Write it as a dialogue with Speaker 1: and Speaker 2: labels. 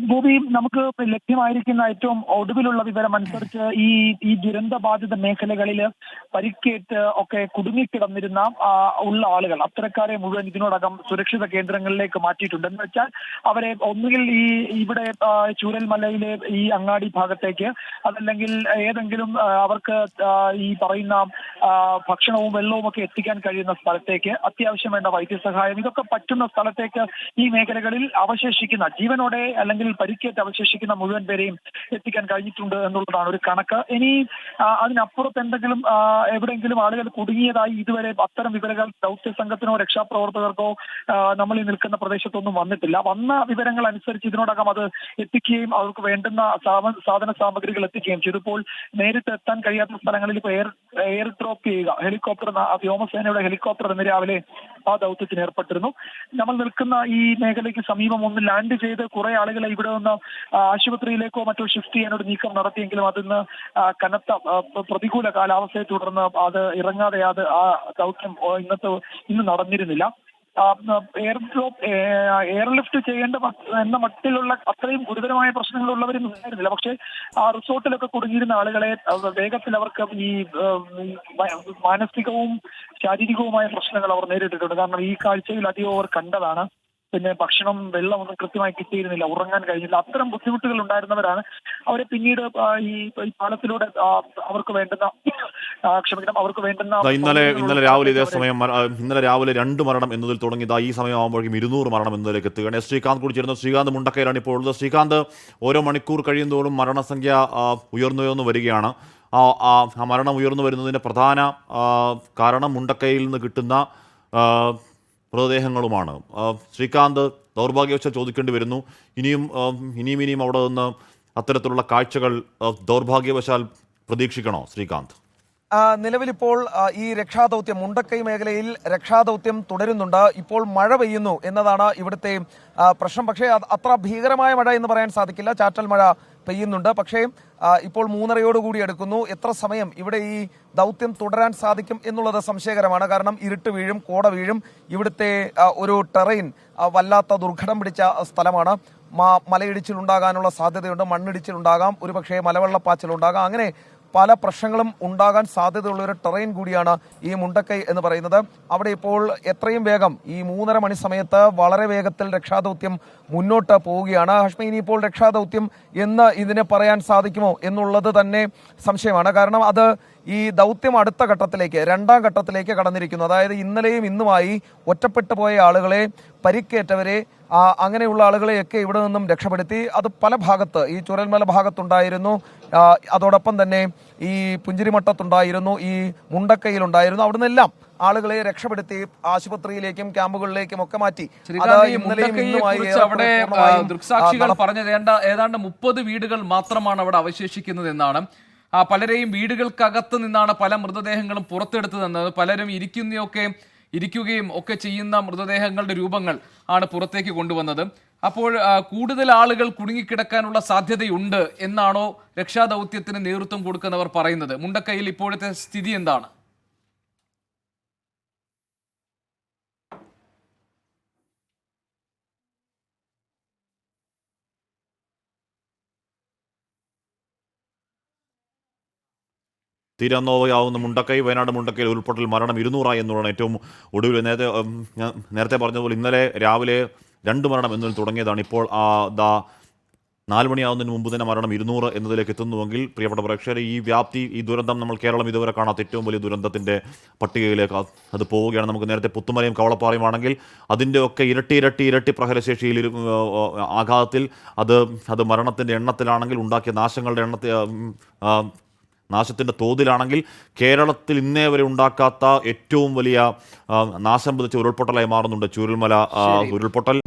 Speaker 1: ഗോപി, നമുക്ക് ലഭ്യമായിരിക്കുന്ന ഏറ്റവും ഒടുവിലുള്ള വിവരം അനുസരിച്ച് ഈ ദുരന്ത ബാധിത മേഖലകളിൽ പരിക്കേറ്റ് ഒക്കെ കുടുങ്ങിക്കിടന്നിരുന്ന ഉള്ള ആളുകൾ, അത്തരക്കാരെ മുഴുവൻ ഇതിനോടകം സുരക്ഷിത കേന്ദ്രങ്ങളിലേക്ക് മാറ്റിയിട്ടുണ്ട്. എന്ന് വെച്ചാൽ അവരെ ഒന്നുകിൽ ഇവിടെ ചൂരൽമലയിലെ ഈ അങ്ങാടി ഭാഗത്തേക്ക്, അതല്ലെങ്കിൽ ഏതെങ്കിലും അവർക്ക് ഈ പറയുന്ന ഭക്ഷണവും വെള്ളവും ഒക്കെ എത്തിക്കാൻ കഴിയുന്ന സ്ഥലത്തേക്ക്, അത്യാവശ്യം വേണ്ട വൈദ്യസഹായം ഇതൊക്കെ പറ്റുന്ന സ്ഥലത്തേക്ക് ഈ മേഖലകളിൽ അവശേഷിക്കുന്ന ജീവനോടെ അല്ലെങ്കിൽ പരിക്കേറ്റ് അവശേഷിക്കുന്ന മുഴുവൻ പേരെയും എത്തിക്കാൻ കഴിഞ്ഞിട്ടുണ്ട് എന്നുള്ളതാണ് ഒരു കണക്ക്. ഇനി അതിനപ്പുറത്ത് എന്തെങ്കിലും എവിടെയെങ്കിലും ആളുകൾ കുടുങ്ങിയതായി ഇതുവരെ അത്തരം വിവരങ്ങൾ ദൗത്യ സംഘത്തിനോ രക്ഷാപ്രവർത്തകർക്കോ നമ്മൾ ഈ നിൽക്കുന്ന പ്രദേശത്തൊന്നും വന്നിട്ടില്ല. വന്ന വിവരങ്ങൾ അനുസരിച്ച് ഇതിനോടകം അത് എത്തിക്കുകയും അവർക്ക് വേണ്ടുന്ന സാധന സാമഗ്രികൾ എത്തിക്കുകയും ചെയ്തപ്പോൾ നേരിട്ട് എത്താൻ കഴിയാത്ത സ്ഥലങ്ങളിൽ ഇപ്പോൾ എയർ ഡ്രോപ്പ് ചെയ്യുക, ഹെലികോപ്റ്റർ, വ്യോമസേനയുടെ ഹെലികോപ്റ്റർ ഇന്ന് രാവിലെ ആ ദൗത്യത്തിന് ഏർപ്പെട്ടിരുന്നു. നമ്മൾ നിൽക്കുന്ന ഈ മേഖലയ്ക്ക് സമീപം ഒന്ന് ലാൻഡ് ചെയ്ത് കുറെ ആളുകളെ ഇവിടെ നിന്ന് ആശുപത്രിയിലേക്കോ മറ്റോ ഷിഫ്റ്റ് ചെയ്യാനൊരു നീക്കം നടത്തിയെങ്കിലും അതിന്ന് കനത്ത പ്രതികൂല കാലാവസ്ഥയെ തുടർന്ന് അത് ഇറങ്ങാതെ ആ ദൗത്യം ഇന്ന് നടന്നിരുന്നില്ല. എയർലിഫ്റ്റ് ചെയ്യേണ്ട എന്ന മട്ടിലുള്ള അത്രയും ഗുരുതരമായ പ്രശ്നങ്ങളുള്ളവരും ഉണ്ടായിരുന്നില്ല. പക്ഷേ ആ റിസോർട്ടിലൊക്കെ കുടുങ്ങിയിരുന്ന ആളുകളെ വേഗത്തിൽ അവർക്ക് ഈ മാനസികവും ശാരീരികവുമായ പ്രശ്നങ്ങൾ അവർ നേരിട്ടിട്ടുണ്ട്. കാരണം ഈ കാഴ്ചയിൽ അധികം അവർ കണ്ടതാണ്. പിന്നെ ഭക്ഷണം, വെള്ളം ഒന്നും കൃത്യമായി കിട്ടിയിരുന്നില്ല, ഉറങ്ങാൻ കഴിഞ്ഞില്ല. അത്തരം ബുദ്ധിമുട്ടുകൾ ഉണ്ടായിരുന്നവരാണ്. അവരെ പിന്നീട് ഈ പാലത്തിലൂടെ അവർക്ക് വേണ്ടുന്ന
Speaker 2: ഇന്നലെ രാവിലെ ഇതേ സമയം ഇന്നലെ രാവിലെ 2 മരണം എന്നതിൽ തുടങ്ങിയത് ഈ സമയമാകുമ്പോഴേക്കും 200 മരണം എന്നതിലേക്ക് എത്തുകയാണ്. ശ്രീകാന്ത് കൂടി ചേരുന്നത്. ശ്രീകാന്ത് മുണ്ടക്കയിലാണ് ഇപ്പോൾ ഉള്ളത്. ശ്രീകാന്ത്, ഓരോ മണിക്കൂർ കഴിയുന്തോറും മരണസംഖ്യ ഉയർന്നു വരികയാണ്. ആ മരണം ഉയർന്നു വരുന്നതിൻ്റെ പ്രധാന കാരണം മുണ്ടക്കയിൽ നിന്ന് കിട്ടുന്ന മൃതദേഹങ്ങളുമാണ്. ശ്രീകാന്ത്, ദൗർഭാഗ്യവശാൽ ചോദിക്കേണ്ടി വരുന്നു, ഇനിയും അവിടെ നിന്ന് അത്തരത്തിലുള്ള കാഴ്ചകൾ ദൗർഭാഗ്യവശാൽ പ്രതീക്ഷിക്കണോ ശ്രീകാന്ത്?
Speaker 3: നിലവിലിപ്പോൾ ഈ രക്ഷാദൗത്യം മുണ്ടക്കൈ മേഖലയിൽ രക്ഷാദൗത്യം തുടരുന്നുണ്ട്. ഇപ്പോൾ മഴ പെയ്യുന്നു എന്നതാണ് ഇവിടുത്തെ പ്രശ്നം. പക്ഷേ അത്ര ഭീകരമായ മഴ എന്ന് പറയാൻ സാധിക്കില്ല. ചാറ്റൽ മഴ പെയ്യുന്നുണ്ട്. പക്ഷേ ഇപ്പോൾ 3:30 അടുക്കുന്നു. എത്ര സമയം ഇവിടെ ഈ ദൗത്യം തുടരാൻ സാധിക്കും എന്നുള്ളത് സംശയകരമാണ്. കാരണം ഇരുട്ട് വീഴും, കോട വീഴും. ഇവിടുത്തെ ഒരു ടെറൈൻ വല്ലാത്ത ദുർഘടം പിടിച്ച സ്ഥലമാണ്. മലയിടിച്ചിലുണ്ടാകാനുള്ള സാധ്യതയുണ്ട്, മണ്ണിടിച്ചിലുണ്ടാകാം, ഒരുപക്ഷെ മലവെള്ളപ്പാച്ചിലുണ്ടാകാം. അങ്ങനെ പല പ്രശ്നങ്ങളും ഉണ്ടാകാൻ സാധ്യതയുള്ള ഒരു ടെറൈൻ കൂടിയാണ് ഈ മുണ്ടക്കൈ എന്ന് പറയുന്നത്. അവിടെ ഇപ്പോൾ എത്രയും വേഗം ഈ 3:30 മണി സമയത്ത് വളരെ വേഗത്തിൽ രക്ഷാദൗത്യം മുന്നോട്ട് പോവുകയാണ്. ഹാഷ്മി, ഇനിയിപ്പോൾ രക്ഷാദൗത്യം എന്ന് ഇതിനെ പറയാൻ സാധിക്കുമോ എന്നുള്ളത് തന്നെ സംശയമാണ്. കാരണം അത് ഈ ദൗത്യം അടുത്ത ഘട്ടത്തിലേക്ക്, 2ാം ഘട്ടത്തിലേക്ക് കടന്നിരിക്കുന്നു. അതായത് ഇന്നലെയും ഇന്നുമായി ഒറ്റപ്പെട്ടു പോയ ആളുകളെ, പരിക്കേറ്റവരെ, അങ്ങനെയുള്ള ആളുകളെയൊക്കെ ഇവിടെ നിന്നും രക്ഷപ്പെടുത്തി. അത് പല ഭാഗത്ത്, ഈ ചുരൽമല ഭാഗത്തുണ്ടായിരുന്നു, അതോടൊപ്പം തന്നെ ഈ പുഞ്ചിരിമട്ടത്തുണ്ടായിരുന്നു, ഈ മുണ്ടക്കയിലുണ്ടായിരുന്നു. അവിടെ നിന്നെല്ലാം ആളുകളെ രക്ഷപ്പെടുത്തി ആശുപത്രിയിലേക്കും ക്യാമ്പുകളിലേക്കും ഒക്കെ മാറ്റി.
Speaker 4: അവിടെ ദൃക്സാക്ഷികൾ പറഞ്ഞത് ഏതാണ്ട് 30 വീടുകൾ മാത്രമാണ് അവിടെ അവശേഷിക്കുന്നത് എന്നാണ്. പലരെയും വീടുകൾക്കകത്ത് നിന്നാണ് പല മൃതദേഹങ്ങളും പുറത്തെടുത്തതെന്നത്. പലരും ഇരിക്കുകയും ഒക്കെ ചെയ്യുന്ന മൃതദേഹങ്ങളുടെ രൂപങ്ങൾ ആണ് പുറത്തേക്ക് കൊണ്ടുവന്നത്. അപ്പോൾ കൂടുതൽ ആളുകൾ കുടുങ്ങിക്കിടക്കാനുള്ള സാധ്യതയുണ്ട് എന്നാണോ രക്ഷാദൗത്യത്തിന് നേതൃത്വം കൊടുക്കുന്നവർ പറയുന്നത്? മുണ്ടക്കൈയിൽ ഇപ്പോഴത്തെ സ്ഥിതി എന്താണ്?
Speaker 2: തീരനോവയാവുന്ന മുണ്ടക്കൈ, വയനാട് മുണ്ടക്കൈയിൽ ഉരുൾപൊട്ടൽ മരണം 200 എന്നുള്ളതാണ് ഏറ്റവും ഒടുവിൽ. നേരത്തെ പറഞ്ഞതുപോലെ ഇന്നലെ രാവിലെ 2 മരണം എന്നതിൽ തുടങ്ങിയതാണ്. ഇപ്പോൾ 4 മണിയാവുന്നതിന് മുമ്പ് തന്നെ മരണം 200 എന്നതിലേക്ക് എത്തുന്നുവെങ്കിൽ പ്രിയപ്പെട്ട പ്രേക്ഷകരെ, ഈ വ്യാപ്തി, ഈ ദുരന്തം നമ്മൾ കേരളം ഇതുവരെ കാണാത്ത ഏറ്റവും വലിയ ദുരന്തത്തിൻ്റെ പട്ടികയിലേക്ക് അത് പോവുകയാണ്. നമുക്ക് നേരത്തെ പുത്തുമലയും കവളപ്പാറയും ആണെങ്കിൽ അതിൻ്റെയൊക്കെ ഇരട്ടി പ്രഹരശേഷിയിൽ ആഘാതത്തിൽ അത് മരണത്തിൻ്റെ എണ്ണത്തിലാണെങ്കിൽ, ഉണ്ടാക്കിയ നാശത്തിൻ്റെ തോതിലാണെങ്കിൽ കേരളത്തിൽ ഇന്നേ വരെ ഉണ്ടാക്കാത്ത ഏറ്റവും വലിയ നാശം വിതച്ച ഉരുൾപൊട്ടലായി മാറുന്നുണ്ട് ചൂരൽമല ഉരുൾപൊട്ടൽ.